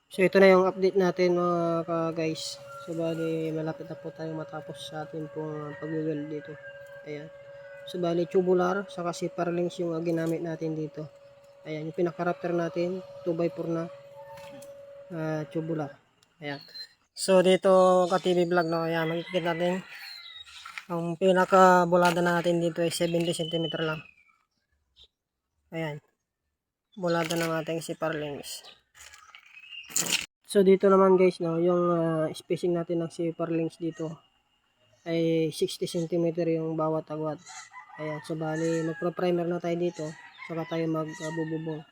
So ito na yung update natin mga guys. So bali malapit na po tayo matapos sa atin pong pag-weld dito. Ayan. So bali tubular saka si Parlings yung ginamit natin dito. Ayan yung pinaka-raptor natin 2x4 na tubular. Ayan. So dito ka TV vlog no. Ayan makikita natin ang pinaka-bulada natin dito ay 70 cm lang. Ayan. Bulada ng ating si Parlings. So dito naman guys no, yung spacing natin ng si Parlings dito ay 60 cm yung bawat agwat. Ayan, so bali magpro-primer na tayo dito saka tayo magbububong.